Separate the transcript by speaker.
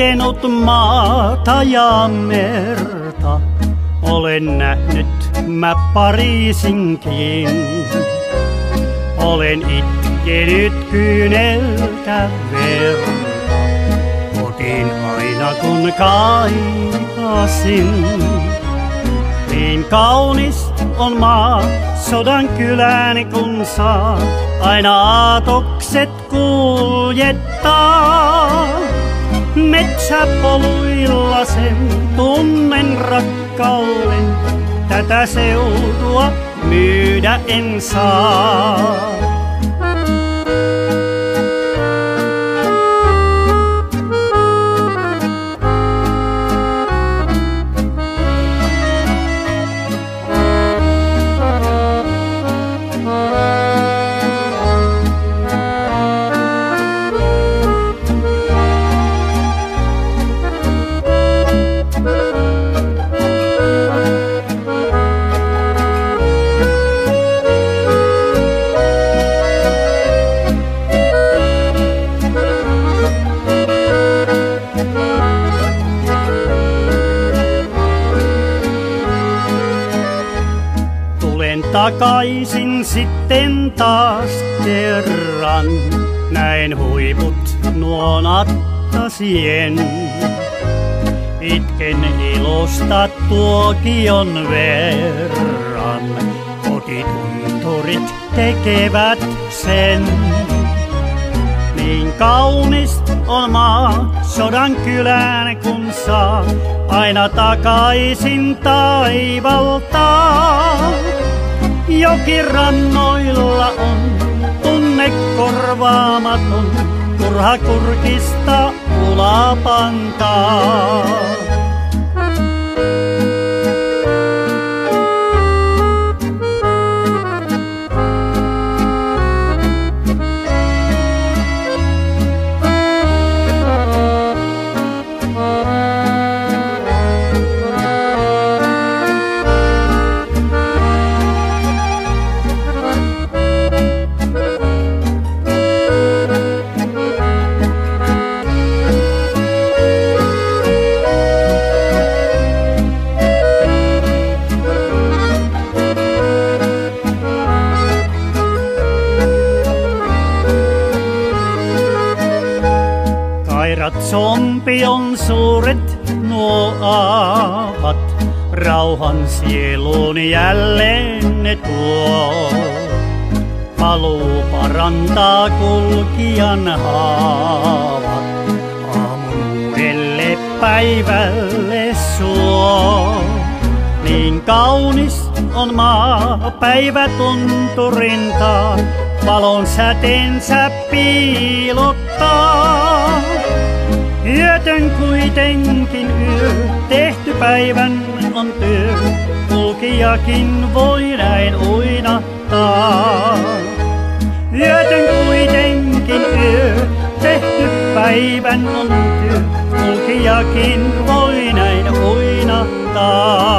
Speaker 1: kulkenut maata ja merta, olen nähnyt mä Pariisinkin. Olen itkenyt kyyneltä verta, kotiin aina kun kaipasin. Niin kaunis on maa sodan kylään, kun saa aina aatokset kuljettaa. Metsäpoluilla sen tunnen rakkauden, tätä seutua myydä en saa. Takaisin sitten taas kerran, näin huiput nuo nattasien. Itken ilosta tuokion verran, kotitunturit tekevät sen. Niin kaunis on maa sodan kylään, kun saa aina takaisin taivaltaan. Jokirannoilla on tunne korvaamaton, turha kurkista ulapantaa. Sompion suuret nuo aavat, rauhan sieluun jälleen ne tuo. Paluu parantaa kulkijan haavat, aamun uudelle päivälle suo. Niin kaunis on maa päivä tunturintaa, valon säteensä piilottaa. Yötön kuitenkin yö, tehty päivän on työ, kulkijakin voi näin uinahtaa. Yötön kuitenkin yö, tehty päivän on työ, kulkijakin voi näin uinahtaa.